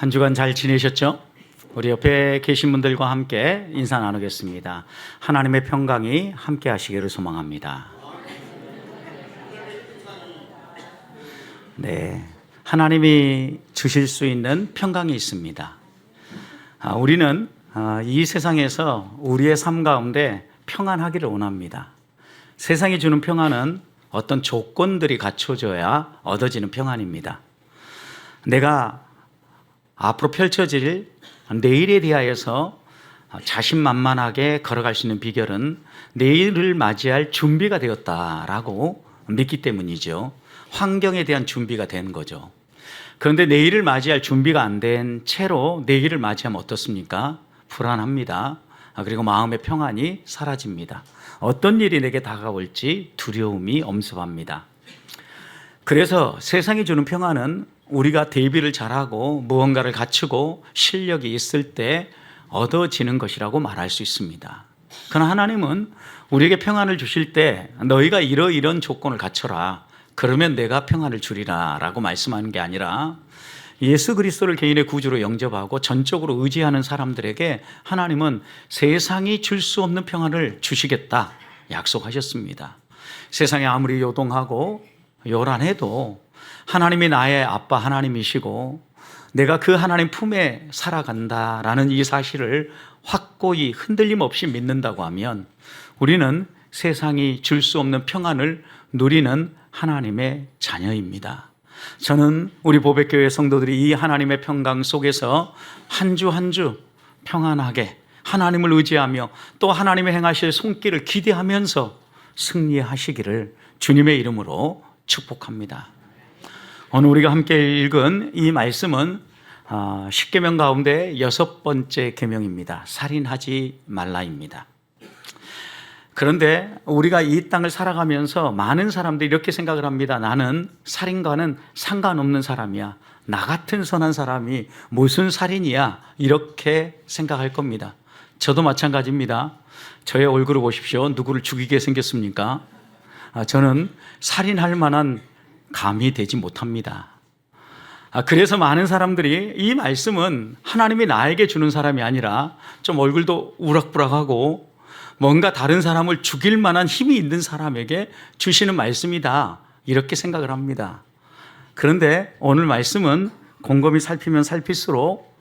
한 주간 잘 지내셨죠? 우리 옆에 계신 분들과 함께 인사 나누겠습니다. 하나님의 평강이 함께 하시기를 소망합니다. 네, 하나님이 주실 수 있는 평강이 있습니다. 우리는 이 세상에서 우리의 삶 가운데 평안하기를 원합니다. 세상이 주는 평안은 어떤 조건들이 갖춰져야 얻어지는 평안입니다. 내가 앞으로 펼쳐질 내일에 대하여서 자신만만하게 걸어갈 수 있는 비결은 내일을 맞이할 준비가 되었다라고 믿기 때문이죠. 환경에 대한 준비가 된 거죠. 그런데 내일을 맞이할 준비가 안 된 채로 내일을 맞이하면 어떻습니까? 불안합니다. 그리고 마음의 평안이 사라집니다. 어떤 일이 내게 다가올지 두려움이 엄습합니다. 그래서 세상이 주는 평안은 우리가 대비를 잘하고 무언가를 갖추고 실력이 있을 때 얻어지는 것이라고 말할 수 있습니다. 그러나 하나님은 우리에게 평안을 주실 때 너희가 이런 조건을 갖춰라. 그러면 내가 평안을 주리라 라고 말씀하는 게 아니라 예수 그리스도를 개인의 구주로 영접하고 전적으로 의지하는 사람들에게 하나님은 세상이 줄 수 없는 평안을 주시겠다 약속하셨습니다. 세상이 아무리 요동하고 요란해도 하나님이 나의 아빠 하나님이시고 내가 그 하나님 품에 살아간다라는 이 사실을 확고히 흔들림 없이 믿는다고 하면 우리는 세상이 줄 수 없는 평안을 누리는 하나님의 자녀입니다. 저는 우리 보백교회 성도들이 이 하나님의 평강 속에서 한 주 한 주 평안하게 하나님을 의지하며 또 하나님의 행하실 손길을 기대하면서 승리하시기를 주님의 이름으로 축복합니다. 오늘 우리가 함께 읽은 이 말씀은 10계명 가운데 6번째 계명입니다. 살인하지 말라입니다. 그런데 우리가 이 땅을 살아가면서 많은 사람들이 이렇게 생각을 합니다. 나는 살인과는 상관없는 사람이야. 나 같은 선한 사람이 무슨 살인이야. 이렇게 생각할 겁니다. 저도 마찬가지입니다. 저의 얼굴을 보십시오. 누구를 죽이게 생겼습니까? 저는 살인할 만한 감이 되지 못합니다. 그래서 많은 사람들이 이 말씀은 하나님이 나에게 주는 사람이 아니라 좀 얼굴도 우락부락하고 뭔가 다른 사람을 죽일 만한 힘이 있는 사람에게 주시는 말씀이다 이렇게 생각을 합니다. 그런데 오늘 말씀은 곰곰이 살피면 살필수록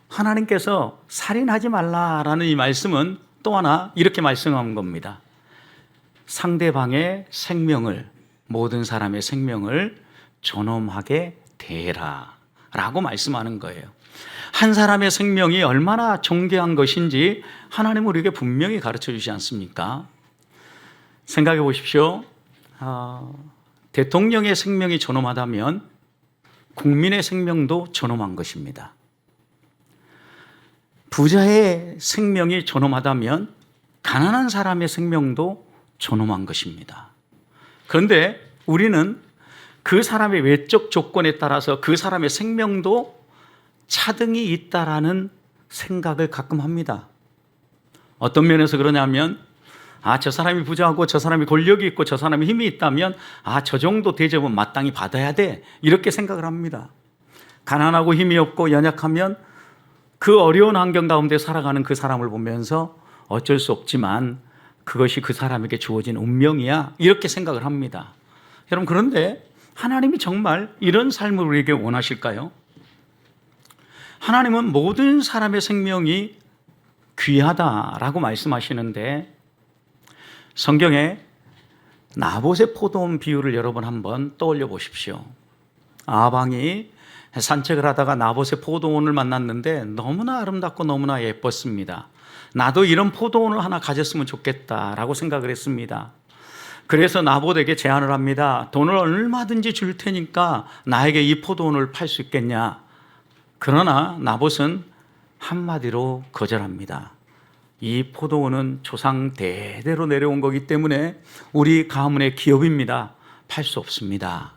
하나님께서 살인하지 말라라는 이 말씀은 또 하나 이렇게 말씀한 겁니다. 상대방의 생명을 모든 사람의 생명을 존엄하게 대해라 라고 말씀하는 거예요. 한 사람의 생명이 얼마나 존귀한 것인지 하나님은 우리에게 분명히 가르쳐 주시지 않습니까? 생각해 보십시오. 대통령의 생명이 존엄하다면 국민의 생명도 존엄한 것입니다. 부자의 생명이 존엄하다면 가난한 사람의 생명도 존엄한 것입니다. 그런데 우리는 그 사람의 외적 조건에 따라서 그 사람의 생명도 차등이 있다라는 생각을 가끔 합니다. 어떤 면에서 그러냐면 저 사람이 부자하고 저 사람이 권력이 있고 저 사람이 힘이 있다면 저 정도 대접은 마땅히 받아야 돼 이렇게 생각을 합니다. 가난하고 힘이 없고 연약하면 그 어려운 환경 가운데 살아가는 그 사람을 보면서 어쩔 수 없지만 그것이 그 사람에게 주어진 운명이야 이렇게 생각을 합니다. 여러분 그런데 하나님이 정말 이런 삶을 우리에게 원하실까요? 하나님은 모든 사람의 생명이 귀하다라고 말씀하시는데 성경에 나봇의 포도원 비유를 여러분 한번 떠올려 보십시오. 아방이 산책을 하다가 나봇의 포도원을 만났는데 너무나 아름답고 너무나 예뻤습니다. 나도 이런 포도원을 하나 가졌으면 좋겠다라고 생각을 했습니다. 그래서 나봇에게 제안을 합니다. 돈을 얼마든지 줄 테니까 나에게 이 포도원을 팔 수 있겠냐. 그러나 나봇은 한마디로 거절합니다. 이 포도원은 조상 대대로 내려온 거기 때문에 우리 가문의 기업입니다. 팔 수 없습니다.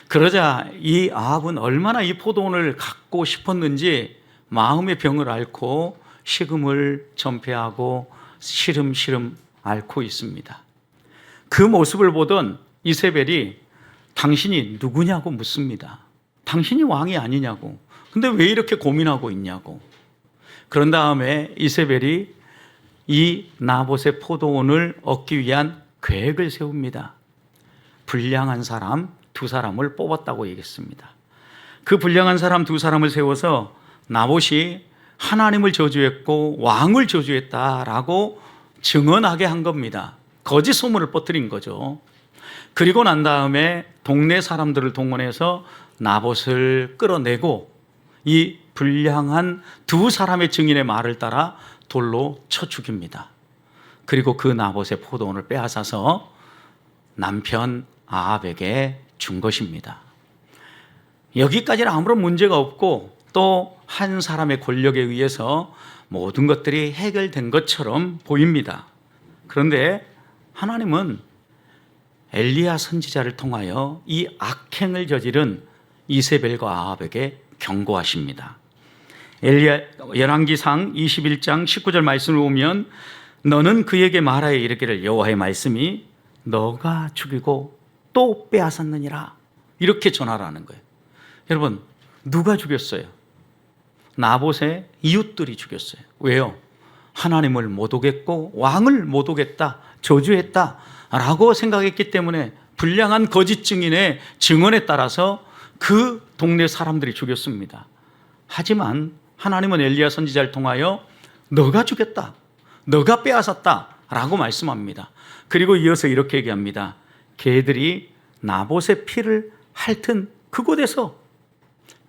그러자 이 아합은 얼마나 이 포도원을 갖고 싶었는지 마음의 병을 앓고 식음을 전폐하고 시름시름 앓고 있습니다. 그 모습을 보던 이세벨이 당신이 누구냐고 묻습니다. 당신이 왕이 아니냐고. 근데 왜 이렇게 고민하고 있냐고. 그런 다음에 이세벨이 이 나봇의 포도원을 얻기 위한 계획을 세웁니다. 불량한 사람 두 사람을 뽑았다고 얘기했습니다. 그 불량한 사람 두 사람을 세워서 나봇이 하나님을 저주했고 왕을 저주했다라고 증언하게 한 겁니다. 거짓 소문을 퍼뜨린 거죠. 그리고 난 다음에 동네 사람들을 동원해서 나봇을 끌어내고 이 불량한 두 사람의 증인의 말을 따라 돌로 쳐 죽입니다. 그리고 그 나봇의 포도원을 빼앗아서 남편 아합에게 준 것입니다. 여기까지는 아무런 문제가 없고 또 한 사람의 권력에 의해서 모든 것들이 해결된 것처럼 보입니다. 그런데 하나님은 엘리야 선지자를 통하여 이 악행을 저지른 이세벨과 아합에게 경고하십니다. 엘리야 열왕기상 21장 19절 말씀을 보면 너는 그에게 말하여 이르기를 여호와의 말씀이 너가 죽이고 또 빼앗았느니라 이렇게 전하라는 거예요. 여러분 누가 죽였어요? 나봇의 이웃들이 죽였어요. 왜요? 하나님을 못 오겠고 왕을 못 오겠다, 저주했다 라고 생각했기 때문에 불량한 거짓 증인의 증언에 따라서 그 동네 사람들이 죽였습니다. 하지만 하나님은 엘리야 선지자를 통하여 너가 죽였다, 너가 빼앗았다 라고 말씀합니다. 그리고 이어서 이렇게 얘기합니다. 개들이 나봇의 피를 핥은 그곳에서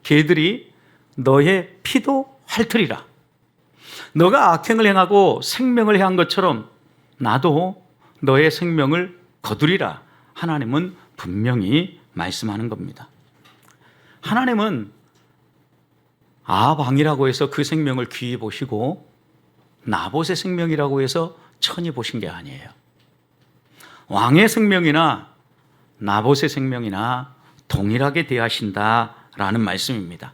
개들이 너의 피도 핥으리라. 너가 악행을 행하고 생명을 해한 것처럼 나도 너의 생명을 거두리라. 하나님은 분명히 말씀하는 겁니다. 하나님은 아합 왕이라고 해서 그 생명을 귀히 보시고 나봇의 생명이라고 해서 천히 보신 게 아니에요. 왕의 생명이나 나봇의 생명이나 동일하게 대하신다라는 말씀입니다.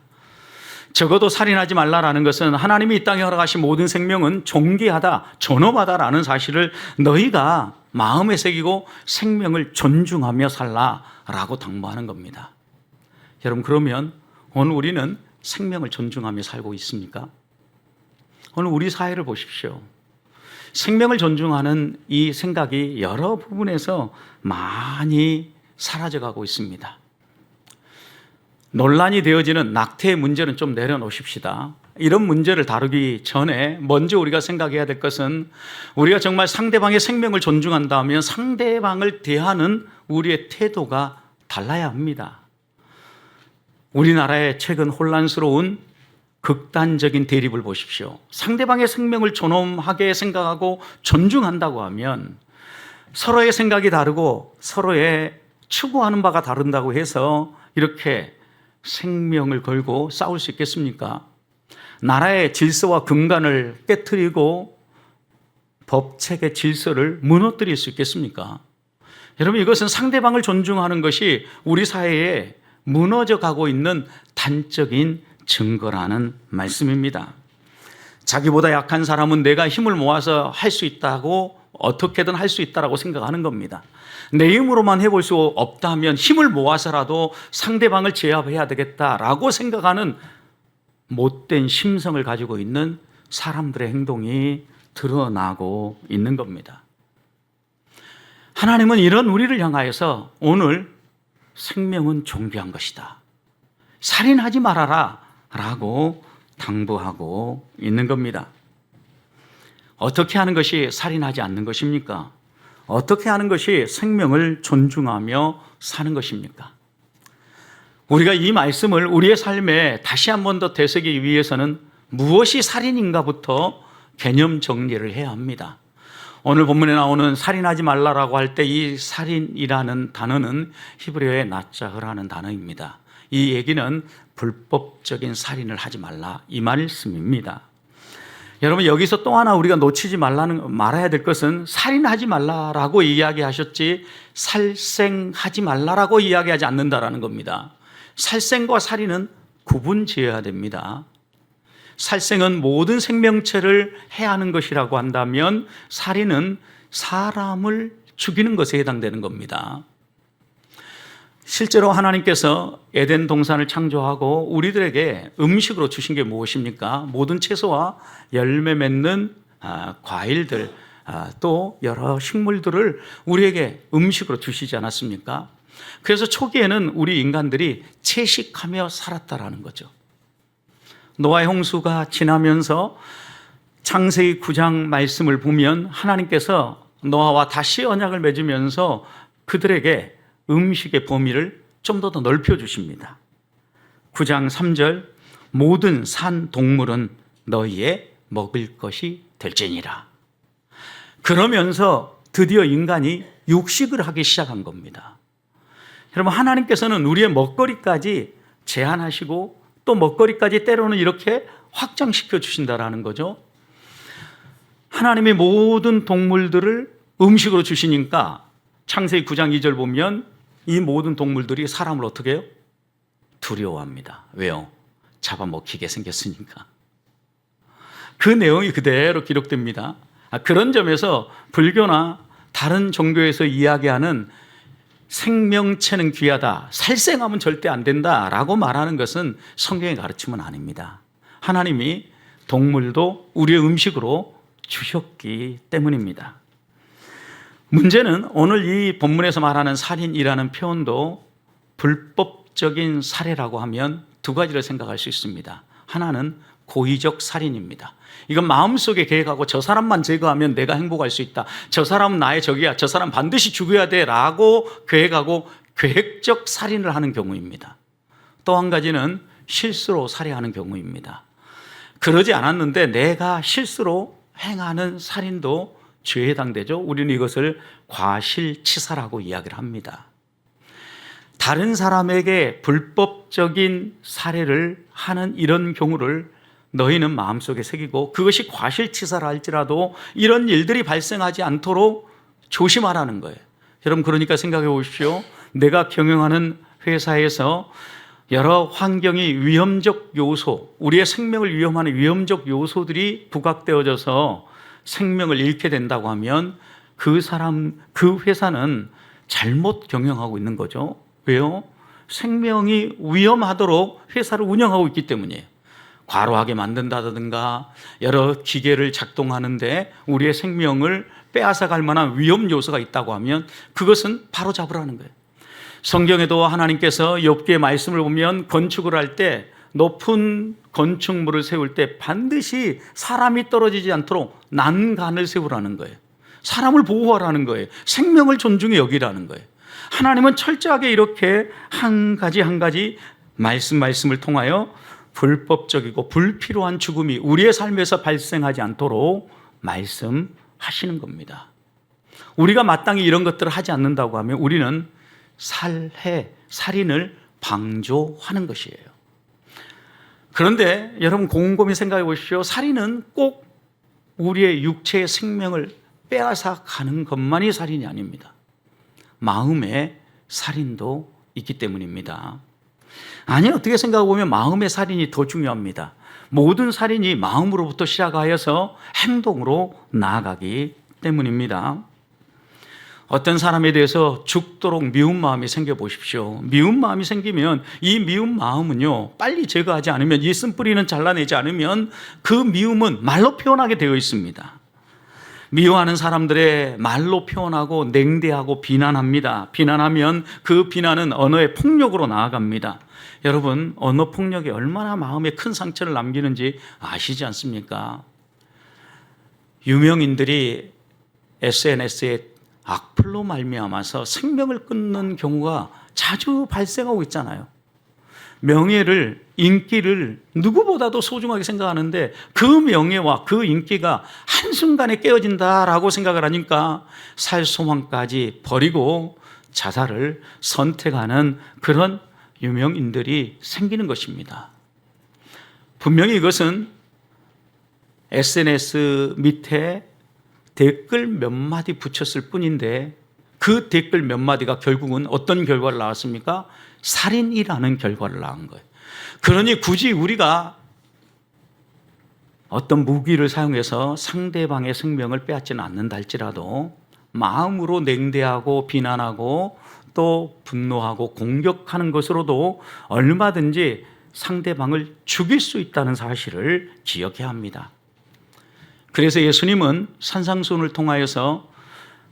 적어도 살인하지 말라라는 것은 하나님이 이 땅에 허락하신 모든 생명은 존귀하다, 존엄하다라는 사실을 너희가 마음에 새기고 생명을 존중하며 살라라고 당부하는 겁니다. 여러분 그러면 오늘 우리는 생명을 존중하며 살고 있습니까? 오늘 우리 사회를 보십시오. 생명을 존중하는 이 생각이 여러 부분에서 많이 사라져가고 있습니다. 논란이 되어지는 낙태의 문제는 좀 내려놓으십시다. 이런 문제를 다루기 전에 먼저 우리가 생각해야 될 것은 우리가 정말 상대방의 생명을 존중한다면 상대방을 대하는 우리의 태도가 달라야 합니다. 우리나라의 최근 혼란스러운 극단적인 대립을 보십시오. 상대방의 생명을 존엄하게 생각하고 존중한다고 하면 서로의 생각이 다르고 서로의 추구하는 바가 다른다고 해서 이렇게 생명을 걸고 싸울 수 있겠습니까? 나라의 질서와 근간을 깨트리고 법책의 질서를 무너뜨릴 수 있겠습니까? 여러분 이것은 상대방을 존중하는 것이 우리 사회에 무너져 가고 있는 단적인 증거라는 말씀입니다. 자기보다 약한 사람은 내가 힘을 모아서 할 수 있다고 어떻게든 할 수 있다고 생각하는 겁니다. 내 힘으로만 해볼 수 없다면 힘을 모아서라도 상대방을 제압해야 되겠다라고 생각하는 못된 심성을 가지고 있는 사람들의 행동이 드러나고 있는 겁니다. 하나님은 이런 우리를 향하여서 오늘 생명은 존귀한 것이다, 살인하지 말아라 라고 당부하고 있는 겁니다. 어떻게 하는 것이 살인하지 않는 것입니까? 어떻게 하는 것이 생명을 존중하며 사는 것입니까? 우리가 이 말씀을 우리의 삶에 다시 한 번 더 되새기기 위해서는 무엇이 살인인가부터 개념 정리를 해야 합니다. 오늘 본문에 나오는 살인하지 말라라고 할 때 이 살인이라는 단어는 히브리어의 나짜흐라는 단어입니다. 이 얘기는 불법적인 살인을 하지 말라 이 말씀입니다. 여러분 여기서 또 하나 우리가 놓치지 말아야 될 것은 살인하지 말라라고 이야기하셨지 살생하지 말라라고 이야기하지 않는다라는 겁니다. 살생과 살인은 구분지어야 됩니다. 살생은 모든 생명체를 해하는 것이라고 한다면 살인은 사람을 죽이는 것에 해당되는 겁니다. 실제로 하나님께서 에덴 동산을 창조하고 우리들에게 음식으로 주신 게 무엇입니까? 모든 채소와 열매 맺는 과일들, 또 여러 식물들을 우리에게 음식으로 주시지 않았습니까? 그래서 초기에는 우리 인간들이 채식하며 살았다라는 거죠. 노아의 홍수가 지나면서 창세기 9장 말씀을 보면 하나님께서 노아와 다시 언약을 맺으면서 그들에게 음식의 범위를 좀 더 넓혀 주십니다. 9장 3절, 모든 산 동물은 너희의 먹을 것이 될지니라. 그러면서 드디어 인간이 육식을 하기 시작한 겁니다. 여러분, 하나님께서는 우리의 먹거리까지 제한하시고 또 먹거리까지 때로는 이렇게 확장시켜 주신다라는 거죠. 하나님이 모든 동물들을 음식으로 주시니까 창세기 9장 2절 보면 이 모든 동물들이 사람을 어떻게 해요? 두려워합니다. 왜요? 잡아먹히게 생겼으니까. 그 내용이 그대로 기록됩니다. 그런 점에서 불교나 다른 종교에서 이야기하는 생명체는 귀하다, 살생하면 절대 안 된다라고 말하는 것은 성경의 가르침은 아닙니다. 하나님이 동물도 우리의 음식으로 주셨기 때문입니다. 문제는 오늘 이 본문에서 말하는 살인이라는 표현도 불법적인 살해라고 하면 두 가지를 생각할 수 있습니다. 하나는 고의적 살인입니다. 이건 마음속에 계획하고 저 사람만 제거하면 내가 행복할 수 있다. 저 사람은 나의 적이야. 저 사람 반드시 죽여야 돼 라고 계획하고 계획적 살인을 하는 경우입니다. 또 한 가지는 실수로 살해하는 경우입니다. 그러지 않았는데 내가 실수로 행하는 살인도 죄에 해당되죠. 우리는 이것을 과실치사라고 이야기를 합니다. 다른 사람에게 불법적인 살해를 하는 이런 경우를 너희는 마음속에 새기고 그것이 과실치사라 할지라도 이런 일들이 발생하지 않도록 조심하라는 거예요. 여러분, 그러니까 생각해 보십시오. 내가 경영하는 회사에서 여러 환경이 위험적 요소, 우리의 생명을 위험하는 위험적 요소들이 부각되어져서 생명을 잃게 된다고 하면 그 회사는 잘못 경영하고 있는 거죠. 왜요? 생명이 위험하도록 회사를 운영하고 있기 때문이에요. 과로하게 만든다든가 여러 기계를 작동하는데 우리의 생명을 빼앗아갈 만한 위험 요소가 있다고 하면 그것은 바로 잡으라는 거예요. 성경에도 하나님께서 욥기의 말씀을 보면 건축을 할 때 높은 건축물을 세울 때 반드시 사람이 떨어지지 않도록 난간을 세우라는 거예요. 사람을 보호하라는 거예요. 생명을 존중해 여기라는 거예요. 하나님은 철저하게 이렇게 한 가지 한 가지 말씀을 통하여 불법적이고 불필요한 죽음이 우리의 삶에서 발생하지 않도록 말씀하시는 겁니다. 우리가 마땅히 이런 것들을 하지 않는다고 하면 우리는 살인을 방조하는 것이에요. 그런데 여러분 곰곰이 생각해 보십시오. 살인은 꼭 우리의 육체의 생명을 빼앗아 가는 것만이 살인이 아닙니다. 마음의 살인도 있기 때문입니다. 아니, 어떻게 생각해보면 마음의 살인이 더 중요합니다. 모든 살인이 마음으로부터 시작하여서 행동으로 나아가기 때문입니다. 어떤 사람에 대해서 죽도록 미운 마음이 생겨보십시오. 미운 마음이 생기면 이 미운 마음은요, 빨리 제거하지 않으면, 이 쓴뿌리는 잘라내지 않으면 그 미움은 말로 표현하게 되어 있습니다. 미워하는 사람들의 말로 표현하고 냉대하고 비난합니다. 비난하면 그 비난은 언어의 폭력으로 나아갑니다. 여러분, 언어 폭력이 얼마나 마음에 큰 상처를 남기는지 아시지 않습니까? 유명인들이 SNS에 악플로 말미암아서 생명을 끊는 경우가 자주 발생하고 있잖아요. 명예를, 인기를 누구보다도 소중하게 생각하는데 그 명예와 그 인기가 한순간에 깨어진다라고 생각을 하니까 살 소망까지 버리고 자살을 선택하는 그런 유명인들이 생기는 것입니다. 분명히 이것은 SNS 밑에 댓글 몇 마디 붙였을 뿐인데 그 댓글 몇 마디가 결국은 어떤 결과를 낳았습니까? 살인이라는 결과를 낳은 거예요. 그러니 굳이 우리가 어떤 무기를 사용해서 상대방의 생명을 빼앗지는 않는다 할지라도 마음으로 냉대하고 비난하고 또 분노하고 공격하는 것으로도 얼마든지 상대방을 죽일 수 있다는 사실을 기억해야 합니다. 그래서 예수님은 산상수훈을 통하여서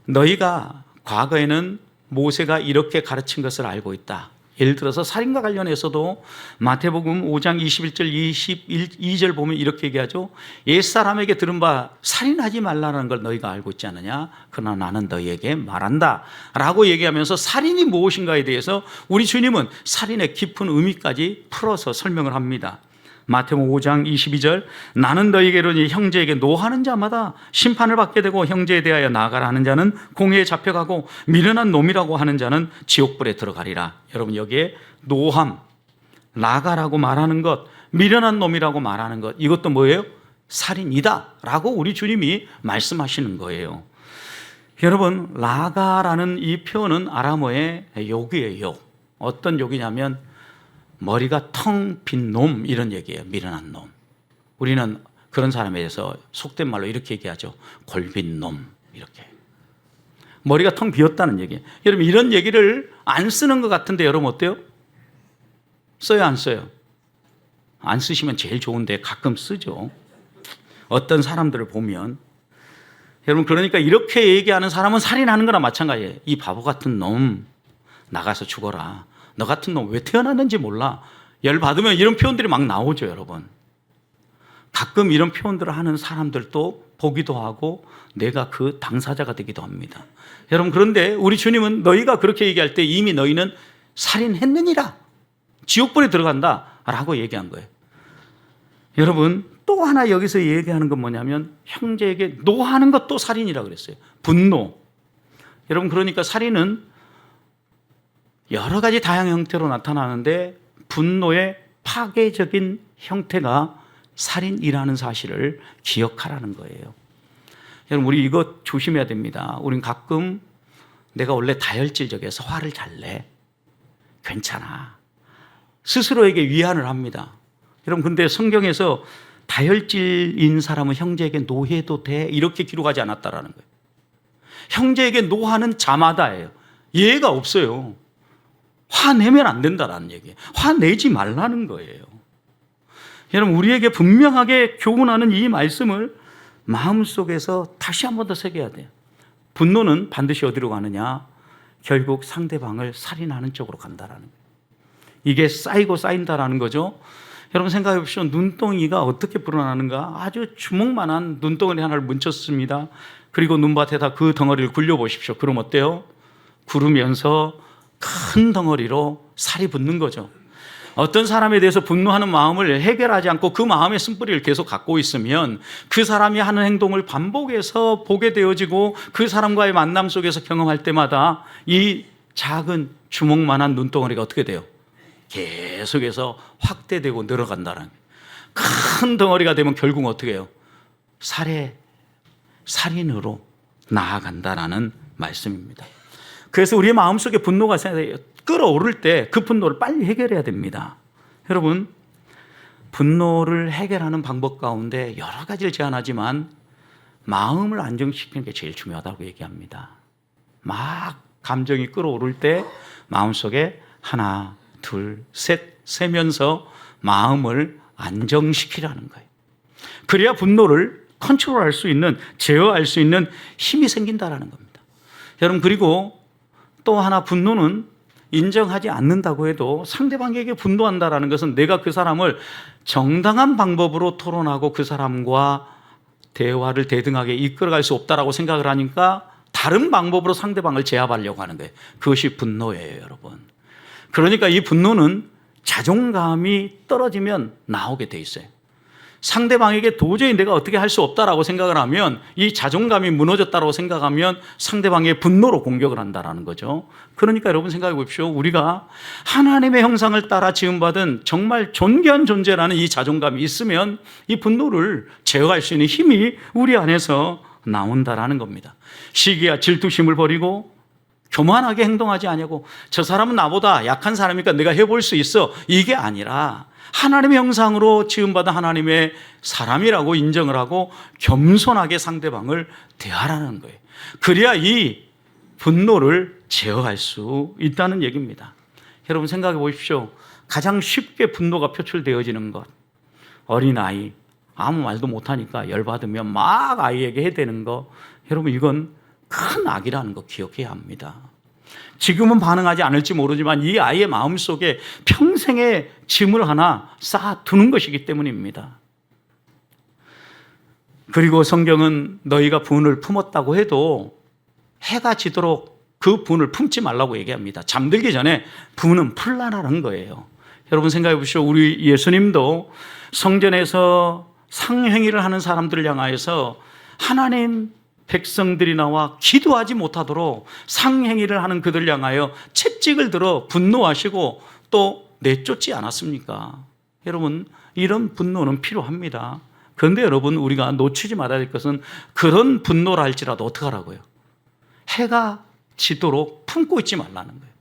너희가 과거에는 모세가 이렇게 가르친 것을 알고 있다. 예를 들어서 살인과 관련해서도 마태복음 5장 21절 22절 보면 이렇게 얘기하죠. 옛사람에게 들은 바 살인하지 말라는 걸 너희가 알고 있지 않느냐. 그러나 나는 너희에게 말한다 라고 얘기하면서 살인이 무엇인가에 대해서 우리 주님은 살인의 깊은 의미까지 풀어서 설명을 합니다. 마태복음 5장 22절 나는 너희에게 이르노니 형제에게 노하는 자마다 심판을 받게 되고 형제에 대하여 나아가라 하는 자는 공회에 잡혀가고 미련한 놈이라고 하는 자는 지옥불에 들어가리라. 여러분 여기에 노함, 나가라고 말하는 것, 미련한 놈이라고 말하는 것 이것도 뭐예요? 살인이다 라고 우리 주님이 말씀하시는 거예요. 여러분 나가라는 이 표현은 아람어의 욕이에요. 어떤 욕이냐면 머리가 텅 빈 놈 이런 얘기예요. 미련한 놈. 우리는 그런 사람에 대해서 속된 말로 이렇게 얘기하죠. 골빈 놈 이렇게. 머리가 텅 비었다는 얘기예요. 여러분 이런 얘기를 안 쓰는 것 같은데 여러분 어때요? 써요 안 써요? 안 쓰시면 제일 좋은데 가끔 쓰죠. 어떤 사람들을 보면 여러분 그러니까 이렇게 얘기하는 사람은 살인하는 거나 마찬가지예요. 이 바보 같은 놈 나가서 죽어라. 너 같은 놈 왜 태어났는지 몰라. 열 받으면 이런 표현들이 막 나오죠, 여러분. 가끔 이런 표현들을 하는 사람들도 보기도 하고 내가 그 당사자가 되기도 합니다. 여러분 그런데 우리 주님은 너희가 그렇게 얘기할 때 이미 너희는 살인했느니라. 지옥불에 들어간다라고 얘기한 거예요. 여러분 또 하나 여기서 얘기하는 건 뭐냐면 형제에게 노하는 것도 살인이라고 그랬어요. 분노. 여러분 그러니까 살인은 여러 가지 다양한 형태로 나타나는데 분노의 파괴적인 형태가 살인이라는 사실을 기억하라는 거예요. 여러분 우리 이거 조심해야 됩니다. 우린 가끔 내가 원래 다혈질적이어서 화를 잘 내. 괜찮아. 스스로에게 위안을 합니다. 여러분 근데 성경에서 다혈질인 사람은 형제에게 노해도 돼 이렇게 기록하지 않았다라는 거예요. 형제에게 노하는 자마다예요. 예외가 없어요. 화내면 안 된다라는 얘기예요. 화내지 말라는 거예요. 여러분 우리에게 분명하게 교훈하는 이 말씀을 마음속에서 다시 한 번 더 새겨야 돼요. 분노는 반드시 어디로 가느냐? 결국 상대방을 살인하는 쪽으로 간다라는 거예요. 이게 쌓이고 쌓인다라는 거죠. 여러분 생각해 보십시오. 눈덩이가 어떻게 불어나는가? 아주 주먹만한 눈덩이 하나를 뭉쳤습니다. 그리고 눈밭에다 그 덩어리를 굴려보십시오. 그럼 어때요? 구르면서 큰 덩어리로 살이 붙는 거죠. 어떤 사람에 대해서 분노하는 마음을 해결하지 않고 그 마음의 쓴뿌리를 계속 갖고 있으면 그 사람이 하는 행동을 반복해서 보게 되어지고 그 사람과의 만남 속에서 경험할 때마다 이 작은 주먹만한 눈덩어리가 어떻게 돼요? 계속해서 확대되고 늘어간다는 큰 덩어리가 되면 결국 어떻게 해요? 살인으로 나아간다라는 말씀입니다. 그래서 우리의 마음속에 분노가 끓어오를 때 그 분노를 빨리 해결해야 됩니다. 여러분 분노를 해결하는 방법 가운데 여러 가지를 제안하지만 마음을 안정시키는 게 제일 중요하다고 얘기합니다. 막 감정이 끓어오를 때 마음속에 하나 둘 셋 세면서 마음을 안정시키라는 거예요. 그래야 분노를 컨트롤할 수 있는 제어할 수 있는 힘이 생긴다라는 겁니다. 여러분 그리고 또 하나 분노는 인정하지 않는다고 해도 상대방에게 분노한다라는 것은 내가 그 사람을 정당한 방법으로 토론하고 그 사람과 대화를 대등하게 이끌어갈 수 없다라고 생각을 하니까 다른 방법으로 상대방을 제압하려고 하는 거예요. 그것이 분노예요, 여러분. 그러니까 이 분노는 자존감이 떨어지면 나오게 돼 있어요. 상대방에게 도저히 내가 어떻게 할 수 없다라고 생각을 하면 이 자존감이 무너졌다고 생각하면 상대방의 분노로 공격을 한다라는 거죠. 그러니까 여러분 생각해 보십시오. 우리가 하나님의 형상을 따라 지음받은 정말 존귀한 존재라는 이 자존감이 있으면 이 분노를 제어할 수 있는 힘이 우리 안에서 나온다라는 겁니다. 시기와 질투심을 버리고 교만하게 행동하지 않냐고 저 사람은 나보다 약한 사람이니까 내가 해볼 수 있어 이게 아니라 하나님의 형상으로 지음받은 하나님의 사람이라고 인정을 하고 겸손하게 상대방을 대하라는 거예요. 그래야 이 분노를 제어할 수 있다는 얘기입니다. 여러분 생각해 보십시오. 가장 쉽게 분노가 표출되어지는 것, 어린아이 아무 말도 못하니까 열받으면 막 아이에게 해대는 거, 여러분 이건 큰 악이라는 거 기억해야 합니다. 지금은 반응하지 않을지 모르지만 이 아이의 마음속에 평생의 짐을 하나 쌓아두는 것이기 때문입니다. 그리고 성경은 너희가 분을 품었다고 해도 해가 지도록 그 분을 품지 말라고 얘기합니다. 잠들기 전에 분은 풀라라는 거예요. 여러분 생각해 보시오. 우리 예수님도 성전에서 상행위를 하는 사람들을 향하여서 하나님 백성들이 나와 기도하지 못하도록 상행위를 하는 그들을 향하여 채찍을 들어 분노하시고 또 내쫓지 않았습니까? 여러분 이런 분노는 필요합니다. 그런데 여러분 우리가 놓치지 말아야 될 것은 그런 분노를 할지라도 어떻게 하라고요? 해가 지도록 품고 있지 말라는 거예요.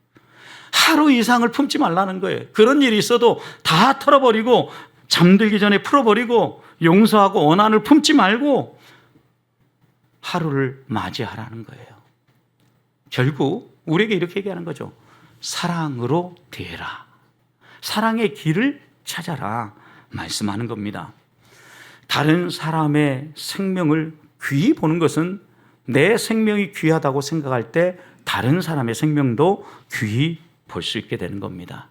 하루 이상을 품지 말라는 거예요. 그런 일이 있어도 다 털어버리고 잠들기 전에 풀어버리고 용서하고 원한을 품지 말고 하루를 맞이하라는 거예요. 결국 우리에게 이렇게 얘기하는 거죠. 사랑으로 대해라. 사랑의 길을 찾아라 말씀하는 겁니다. 다른 사람의 생명을 귀히 보는 것은 내 생명이 귀하다고 생각할 때 다른 사람의 생명도 귀히 볼 수 있게 되는 겁니다.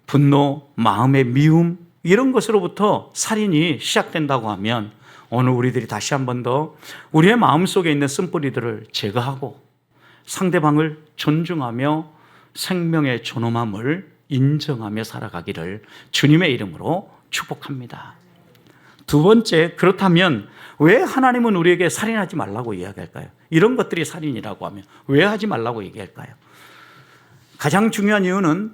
분노, 마음의 미움 이런 것으로부터 살인이 시작된다고 하면 오늘 우리들이 다시 한 번 더 우리의 마음속에 있는 쓴뿌리들을 제거하고 상대방을 존중하며 생명의 존엄함을 인정하며 살아가기를 주님의 이름으로 축복합니다. 두 번째, 그렇다면 왜 하나님은 우리에게 살인하지 말라고 이야기할까요? 이런 것들이 살인이라고 하면 왜 하지 말라고 얘기할까요? 가장 중요한 이유는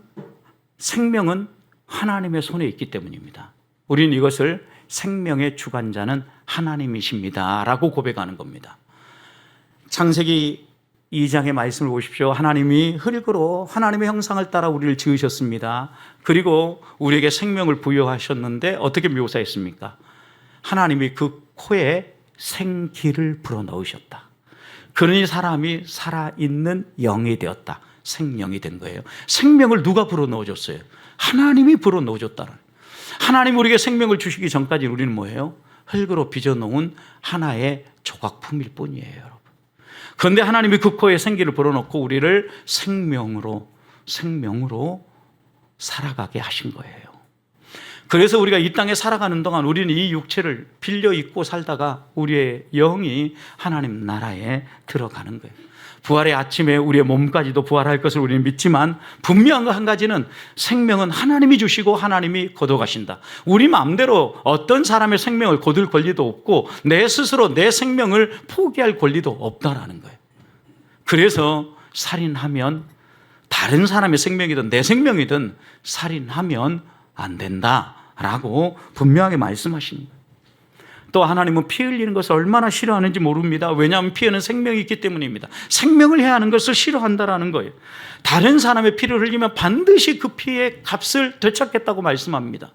생명은 하나님의 손에 있기 때문입니다. 우리는 이것을 생명의 주관자는 하나님이십니다 라고 고백하는 겁니다. 창세기 2장의 말씀을 보십시오. 하나님이 흙으로 하나님의 형상을 따라 우리를 지으셨습니다. 그리고 우리에게 생명을 부여하셨는데 어떻게 묘사했습니까? 하나님이 그 코에 생기를 불어넣으셨다. 그러니 사람이 살아있는 영이 되었다. 생명이 된 거예요. 생명을 누가 불어넣어줬어요? 하나님이 불어넣어줬다는. 하나님 우리에게 생명을 주시기 전까지 우리는 뭐예요? 흙으로 빚어놓은 하나의 조각품일 뿐이에요, 여러분. 그런데 하나님이 그 코에 생기를 불어넣고 우리를 생명으로 살아가게 하신 거예요. 그래서 우리가 이 땅에 살아가는 동안 우리는 이 육체를 빌려 입고 살다가 우리의 영이 하나님 나라에 들어가는 거예요. 부활의 아침에 우리의 몸까지도 부활할 것을 우리는 믿지만 분명한 거 한 가지는 생명은 하나님이 주시고 하나님이 거둬가신다. 우리 마음대로 어떤 사람의 생명을 거둘 권리도 없고 내 스스로 내 생명을 포기할 권리도 없다라는 거예요. 그래서 살인하면 다른 사람의 생명이든 내 생명이든 살인하면 안 된다라고 분명하게 말씀하십니다. 또 하나님은 피 흘리는 것을 얼마나 싫어하는지 모릅니다. 왜냐하면 피에는 생명이 있기 때문입니다. 생명을 해야 하는 것을 싫어한다라는 거예요. 다른 사람의 피를 흘리면 반드시 그 피의 값을 되찾겠다고 말씀합니다.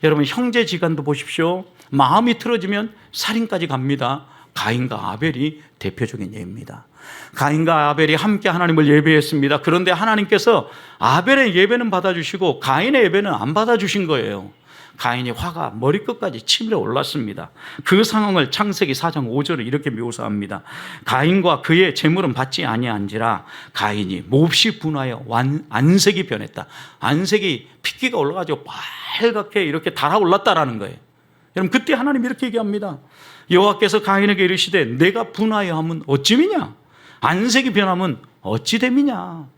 여러분 형제지간도 보십시오. 마음이 틀어지면 살인까지 갑니다. 가인과 아벨이 대표적인 예입니다. 가인과 아벨이 함께 하나님을 예배했습니다. 그런데 하나님께서 아벨의 예배는 받아주시고 가인의 예배는 안 받아주신 거예요. 가인이 화가 머리끝까지 치밀어 올랐습니다. 그 상황을 창세기 4장 5절에 이렇게 묘사합니다. 가인과 그의 재물은 받지 아니한지라 가인이 몹시 분하여 안색이 변했다. 안색이 핏기가 올라가지고 빨갛게 이렇게 달아올랐다라는 거예요. 여러분 그때 하나님 이렇게 얘기합니다. 여호와께서 가인에게 이르시되 내가 분하여 하면 어찌미냐? 안색이 변하면 어찌 됨이냐?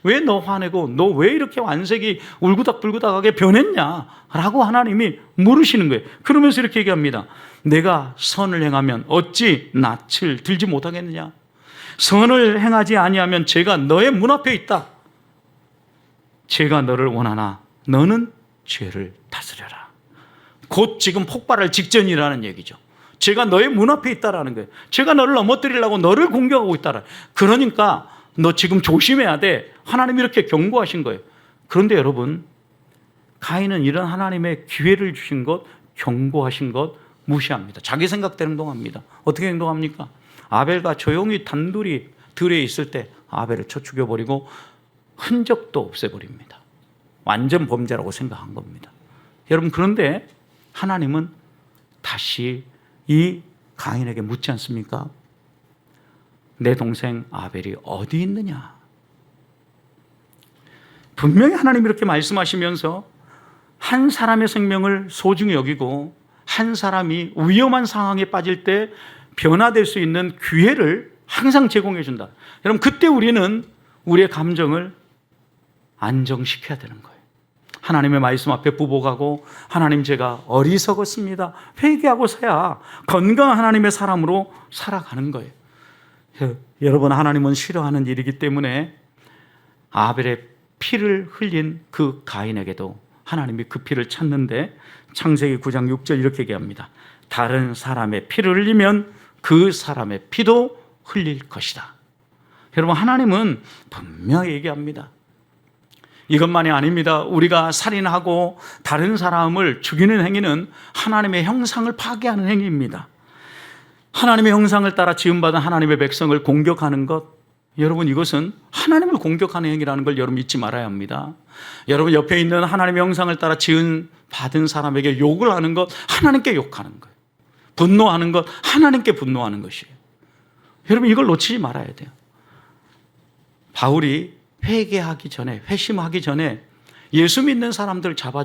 왜 너 화내고 너 왜 이렇게 안색이 울그닥불그닥하게 변했냐? 라고 하나님이 물으시는 거예요. 그러면서 이렇게 얘기합니다. 내가 선을 행하면 어찌 낯을 들지 못하겠느냐? 선을 행하지 아니하면 죄가 너의 문 앞에 있다. 죄가 너를 원하나 너는 죄를 다스려라. 곧 지금 폭발할 직전이라는 얘기죠. 죄가 너의 문 앞에 있다라는 거예요. 죄가 너를 넘어뜨리려고 너를 공격하고 있다라. 그러니까 너 지금 조심해야 돼. 하나님이 이렇게 경고하신 거예요. 그런데 여러분, 가인은 이런 하나님의 기회를 주신 것, 경고하신 것 무시합니다. 자기 생각대로 행동합니다. 어떻게 행동합니까? 아벨과 조용히 단둘이 들에 있을 때 아벨을 쳐 죽여버리고 흔적도 없애버립니다. 완전 범죄라고 생각한 겁니다. 여러분, 그런데 하나님은 다시 이 가인에게 묻지 않습니까? 내 동생 아벨이 어디 있느냐? 분명히 하나님이 이렇게 말씀하시면서 한 사람의 생명을 소중히 여기고 한 사람이 위험한 상황에 빠질 때 변화될 수 있는 기회를 항상 제공해 준다. 여러분, 그때 우리는 우리의 감정을 안정시켜야 되는 거예요. 하나님의 말씀 앞에 부복하고 하나님, 제가 어리석었습니다, 회개하고서야 건강한 하나님의 사람으로 살아가는 거예요. 여러분, 하나님은 싫어하는 일이기 때문에 아벨의 피를 흘린 그 가인에게도 하나님이 그 피를 찾는데 창세기 9장 6절 이렇게 얘기합니다. 다른 사람의 피를 흘리면 그 사람의 피도 흘릴 것이다. 여러분, 하나님은 분명히 얘기합니다. 이것만이 아닙니다. 우리가 살인하고 다른 사람을 죽이는 행위는 하나님의 형상을 파괴하는 행위입니다. 하나님의 형상을 따라 지음받은 하나님의 백성을 공격하는 것, 여러분, 이것은 하나님을 공격하는 행위라는 걸 여러분 잊지 말아야 합니다. 여러분 옆에 있는 하나님의 형상을 따라 지음받은 사람에게 욕을 하는 것, 하나님께 욕하는 거예요. 분노하는 것, 하나님께 분노하는 것이에요. 여러분, 이걸 놓치지 말아야 돼요. 바울이 회개하기 전에, 회심하기 전에 예수 믿는 사람들 잡아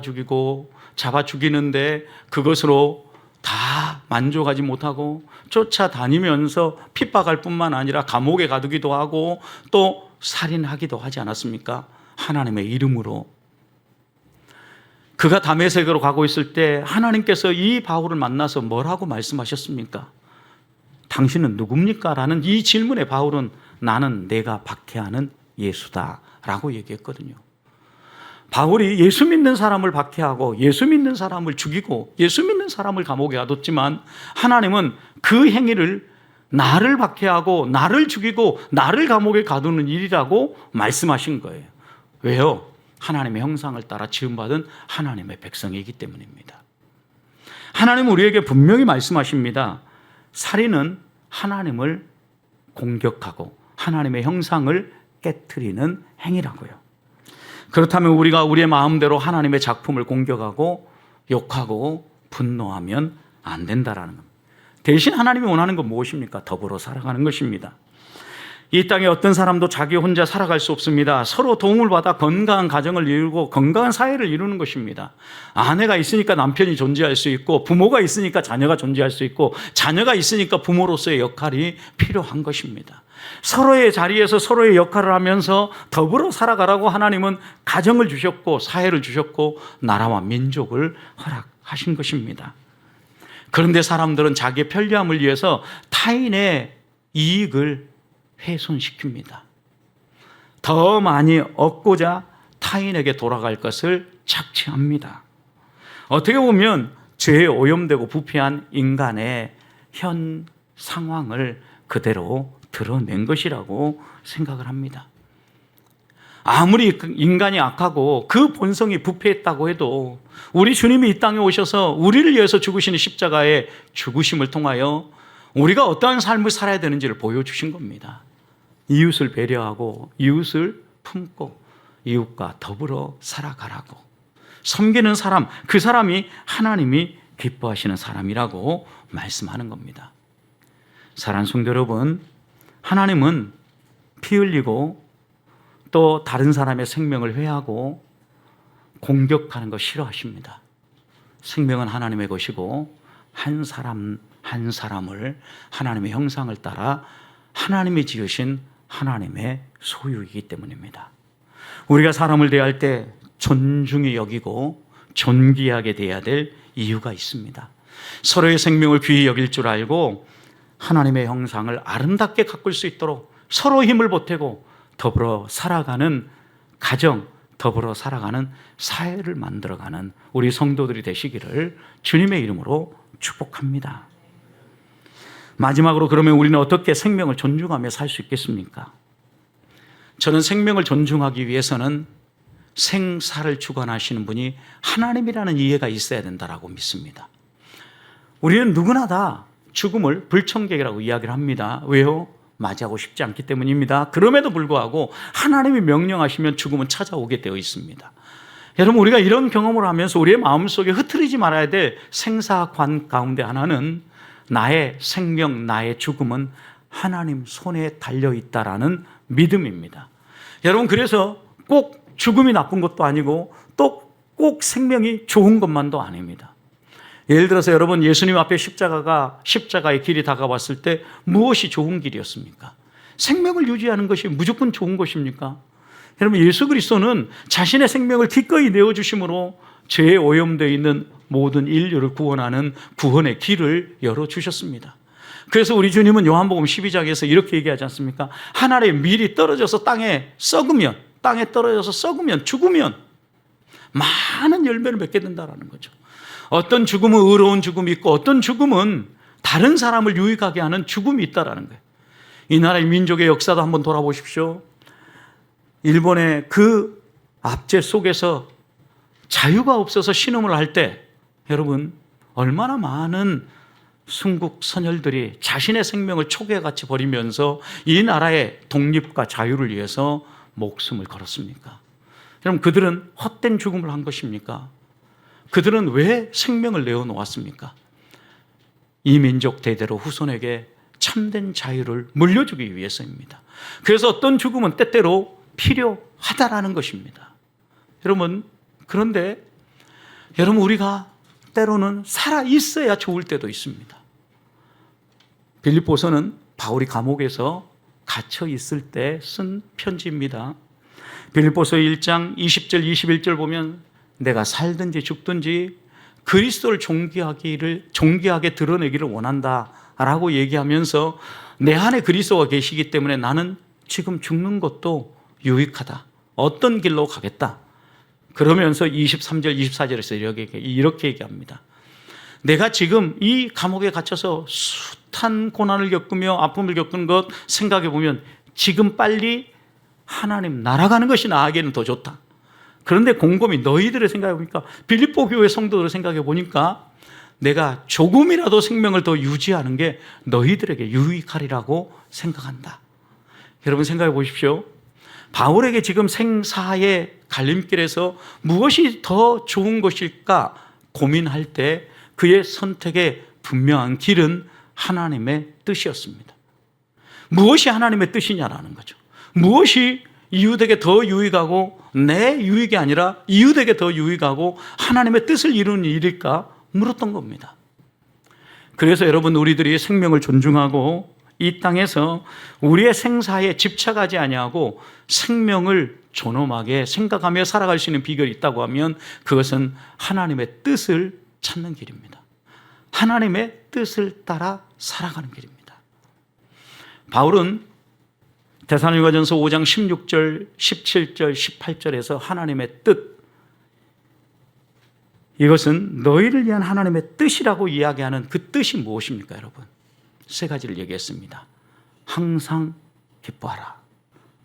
죽이는데 그것으로 다 만족하지 못하고 쫓아다니면서 핍박할 뿐만 아니라 감옥에 가두기도 하고 또 살인하기도 하지 않았습니까? 하나님의 이름으로. 그가 다메섹으로 가고 있을 때 하나님께서 이 바울을 만나서 뭐라고 말씀하셨습니까? 당신은 누굽니까? 라는 이 질문에 바울은 나는 내가 박해하는 예수다 라고 얘기했거든요. 바울이 예수 믿는 사람을 박해하고 예수 믿는 사람을 죽이고 예수 믿는 사람을 감옥에 가뒀지만 하나님은 그 행위를 나를 박해하고 나를 죽이고 나를 감옥에 가두는 일이라고 말씀하신 거예요. 왜요? 하나님의 형상을 따라 지음받은 하나님의 백성이기 때문입니다. 하나님은 우리에게 분명히 말씀하십니다. 살인은 하나님을 공격하고 하나님의 형상을 깨트리는 행위라고요. 그렇다면 우리가 우리의 마음대로 하나님의 작품을 공격하고 욕하고 분노하면 안 된다라는 겁니다. 대신 하나님이 원하는 건 무엇입니까? 더불어 살아가는 것입니다. 이 땅에 어떤 사람도 자기 혼자 살아갈 수 없습니다. 서로 도움을 받아 건강한 가정을 이루고 건강한 사회를 이루는 것입니다. 아내가 있으니까 남편이 존재할 수 있고 부모가 있으니까 자녀가 존재할 수 있고 자녀가 있으니까 부모로서의 역할이 필요한 것입니다. 서로의 자리에서 서로의 역할을 하면서 더불어 살아가라고 하나님은 가정을 주셨고 사회를 주셨고 나라와 민족을 허락하신 것입니다. 그런데 사람들은 자기의 편리함을 위해서 타인의 이익을 훼손시킵니다. 더 많이 얻고자 타인에게 돌아갈 것을 착취합니다. 어떻게 보면 죄에 오염되고 부패한 인간의 현 상황을 그대로 드러낸 것이라고 생각을 합니다. 아무리 인간이 악하고 그 본성이 부패했다고 해도 우리 주님이 이 땅에 오셔서 우리를 위해서 죽으시는 십자가의 죽으심을 통하여 우리가 어떠한 삶을 살아야 되는지를 보여주신 겁니다. 이웃을 배려하고 이웃을 품고 이웃과 더불어 살아가라고. 섬기는 사람, 그 사람이 하나님이 기뻐하시는 사람이라고 말씀하는 겁니다. 사랑하는 성도 여러분, 하나님은 피 흘리고 또 다른 사람의 생명을 회하고 공격하는 거 싫어하십니다. 생명은 하나님의 것이고 한 사람 한 사람을 하나님의 형상을 따라 하나님이 지으신 하나님의 소유이기 때문입니다. 우리가 사람을 대할 때 존중히 여기고 존귀하게 대해야 될 이유가 있습니다. 서로의 생명을 귀히 여길 줄 알고 하나님의 형상을 아름답게 가꿀 수 있도록 서로 힘을 보태고 더불어 살아가는 가정, 더불어 살아가는 사회를 만들어가는 우리 성도들이 되시기를 주님의 이름으로 축복합니다. 마지막으로 그러면 우리는 어떻게 생명을 존중하며 살 수 있겠습니까? 저는 생명을 존중하기 위해서는 생사를 주관하시는 분이 하나님이라는 이해가 있어야 된다고 믿습니다. 우리는 누구나 다 죽음을 불청객이라고 이야기를 합니다. 왜요? 맞이하고 싶지 않기 때문입니다. 그럼에도 불구하고 하나님이 명령하시면 죽음은 찾아오게 되어 있습니다. 여러분, 우리가 이런 경험을 하면서 우리의 마음속에 흐트리지 말아야 될 생사관 가운데 하나는 나의 생명, 나의 죽음은 하나님 손에 달려있다라는 믿음입니다. 여러분, 그래서 꼭 죽음이 나쁜 것도 아니고 또 꼭 생명이 좋은 것만도 아닙니다. 예를 들어서 여러분, 예수님 앞에 십자가의 길이 다가왔을 때 무엇이 좋은 길이었습니까? 생명을 유지하는 것이 무조건 좋은 것입니까? 여러분, 예수 그리스도는 자신의 생명을 기꺼이 내어주심으로 죄에 오염되어 있는 모든 인류를 구원하는 구원의 길을 열어주셨습니다. 그래서 우리 주님은 요한복음 12장에서 이렇게 얘기하지 않습니까? 하늘의 밀이 떨어져서 땅에 떨어져서 썩으면 죽으면 많은 열매를 맺게 된다는 거죠. 어떤 죽음은 의로운 죽음이 있고 어떤 죽음은 다른 사람을 유익하게 하는 죽음이 있다는 거예요. 이 나라의 민족의 역사도 한번 돌아보십시오. 일본의 그 압제 속에서 자유가 없어서 신음을 할 때 여러분, 얼마나 많은 순국 선열들이 자신의 생명을 초계같이 버리면서 이 나라의 독립과 자유를 위해서 목숨을 걸었습니까? 여러분, 그들은 헛된 죽음을 한 것입니까? 그들은 왜 생명을 내어놓았습니까? 이 민족 대대로 후손에게 참된 자유를 물려주기 위해서입니다. 그래서 어떤 죽음은 때때로 필요하다라는 것입니다. 여러분, 그런데 여러분, 우리가 때로는 살아 있어야 좋을 때도 있습니다. 빌립보서는 바울이 감옥에서 갇혀 있을 때 쓴 편지입니다. 빌립보서 1장 20절 21절 보면 내가 살든지 죽든지 그리스도를 존귀하게 드러내기를 원한다라고 얘기하면서 내 안에 그리스도가 계시기 때문에 나는 지금 죽는 것도 유익하다. 어떤 길로 가겠다. 그러면서 23절 24절에서 이렇게 얘기합니다. 내가 지금 이 감옥에 갇혀서 숱한 고난을 겪으며 아픔을 겪은 것 생각해 보면 지금 빨리 하나님 날아가는 것이 나에게는 더 좋다. 그런데 곰곰이 너희들을 생각해 보니까, 빌립보 교회 성도들을 생각해 보니까 내가 조금이라도 생명을 더 유지하는 게 너희들에게 유익하리라고 생각한다. 여러분, 생각해 보십시오. 바울에게 지금 생사의 갈림길에서 무엇이 더 좋은 것일까 고민할 때 그의 선택의 분명한 길은 하나님의 뜻이었습니다. 무엇이 하나님의 뜻이냐라는 거죠. 무엇이 이웃에게 더 유익하고 내 유익이 아니라 이웃에게 더 유익하고 하나님의 뜻을 이루는 일일까 물었던 겁니다. 그래서 여러분, 우리들이 생명을 존중하고 이 땅에서 우리의 생사에 집착하지 아니하고 생명을 존엄하게 생각하며 살아갈 수 있는 비결이 있다고 하면 그것은 하나님의 뜻을 찾는 길입니다. 하나님의 뜻을 따라 살아가는 길입니다. 바울은 데살로니가전서 5장 16절, 17절, 18절에서 하나님의 뜻, 이것은 너희를 위한 하나님의 뜻이라고 이야기하는 그 뜻이 무엇입니까, 여러분? 세 가지를 얘기했습니다. 항상 기뻐하라.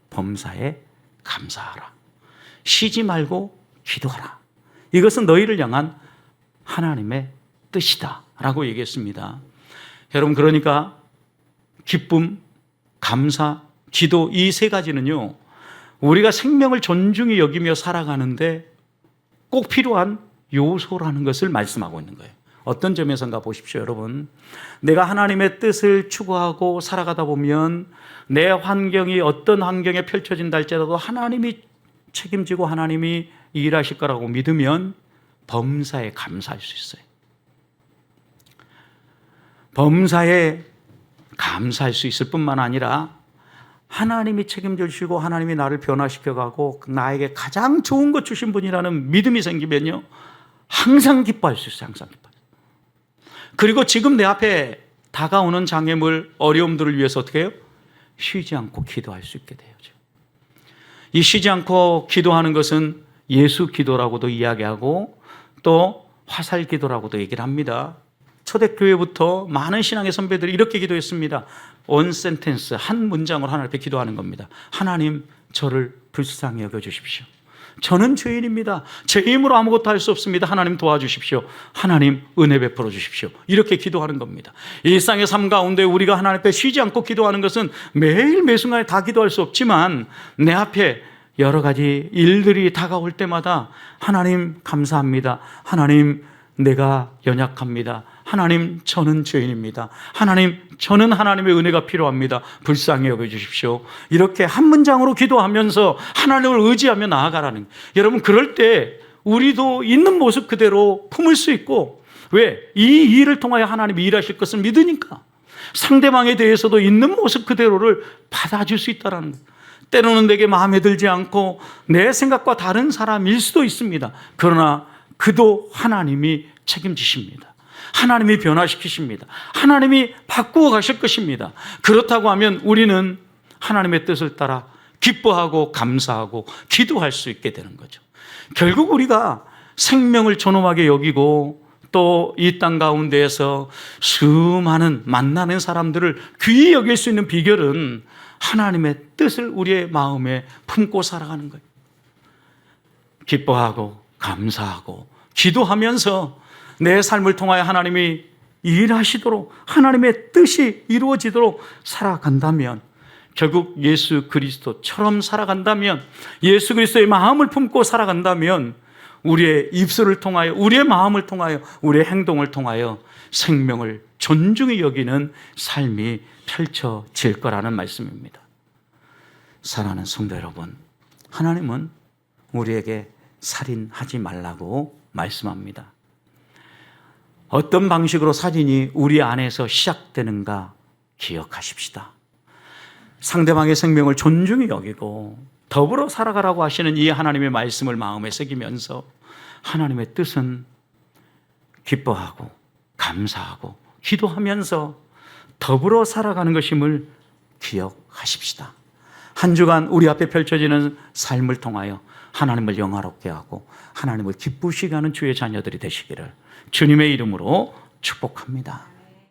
범사에 감사하라. 쉬지 말고 기도하라. 이것은 너희를 향한 하나님의 뜻이다 라고 얘기했습니다. 여러분, 그러니까 기쁨, 감사, 기도, 이 세 가지는요, 우리가 생명을 존중히 여기며 살아가는데 꼭 필요한 요소라는 것을 말씀하고 있는 거예요. 어떤 점에서인가 보십시오, 여러분. 내가 하나님의 뜻을 추구하고 살아가다 보면 내 환경이 어떤 환경에 펼쳐진다 할지라도 하나님이 책임지고 하나님이 일하실 거라고 믿으면 범사에 감사할 수 있어요. 범사에 감사할 수 있을 뿐만 아니라 하나님이 책임져 주시고 하나님이 나를 변화시켜가고 나에게 가장 좋은 것 주신 분이라는 믿음이 생기면요, 항상 기뻐할 수 있어요. 항상 기뻐. 그리고 지금 내 앞에 다가오는 장애물, 어려움들을 위해서 어떻게 해요? 쉬지 않고 기도할 수 있게 되죠. 이 쉬지 않고 기도하는 것은 예수 기도라고도 이야기하고 또 화살 기도라고도 얘기를 합니다. 초대교회부터 많은 신앙의 선배들이 이렇게 기도했습니다. 원 센텐스, 한 문장으로 하나님 앞에 기도하는 겁니다. 하나님, 저를 불쌍히 여겨주십시오. 저는 죄인입니다. 제 힘으로 아무것도 할 수 없습니다. 하나님 도와주십시오. 하나님 은혜 베풀어 주십시오. 이렇게 기도하는 겁니다. 일상의 삶 가운데 우리가 하나님 앞에 쉬지 않고 기도하는 것은 매일 매순간에 다 기도할 수 없지만 내 앞에 여러 가지 일들이 다가올 때마다 하나님 감사합니다. 하나님 내가 연약합니다. 하나님 저는 죄인입니다. 하나님 저는 하나님의 은혜가 필요합니다. 불쌍히 여겨주십시오. 이렇게 한 문장으로 기도하면서 하나님을 의지하며 나아가라는 거예요. 여러분 그럴 때 우리도 있는 모습 그대로 품을 수 있고, 왜? 이 일을 통하여 하나님이 일하실 것을 믿으니까 상대방에 대해서도 있는 모습 그대로를 받아줄 수 있다는 거예요. 때로는 내게 마음에 들지 않고 내 생각과 다른 사람일 수도 있습니다. 그러나 그도 하나님이 책임지십니다. 하나님이 변화시키십니다. 하나님이 바꾸어 가실 것입니다. 그렇다고 하면 우리는 하나님의 뜻을 따라 기뻐하고 감사하고 기도할 수 있게 되는 거죠. 결국 우리가 생명을 존엄하게 여기고 또 이 땅 가운데에서 수많은 만나는 사람들을 귀히 여길 수 있는 비결은 하나님의 뜻을 우리의 마음에 품고 살아가는 거예요. 기뻐하고 감사하고 기도하면서 내 삶을 통하여 하나님이 일하시도록 하나님의 뜻이 이루어지도록 살아간다면, 결국 예수 그리스도처럼 살아간다면, 예수 그리스도의 마음을 품고 살아간다면 우리의 입술을 통하여, 우리의 마음을 통하여, 우리의 행동을 통하여 생명을 존중히 여기는 삶이 펼쳐질 거라는 말씀입니다. 사랑하는 성도 여러분, 하나님은 우리에게 살인하지 말라고 말씀합니다. 어떤 방식으로 살인이 우리 안에서 시작되는가 기억하십시다. 상대방의 생명을 존중히 여기고 더불어 살아가라고 하시는 이 하나님의 말씀을 마음에 새기면서 하나님의 뜻은 기뻐하고 감사하고 기도하면서 더불어 살아가는 것임을 기억하십시다. 한 주간 우리 앞에 펼쳐지는 삶을 통하여 하나님을 영화롭게 하고 하나님을 기쁘시게 하는 주의 자녀들이 되시기를 주님의 이름으로 축복합니다.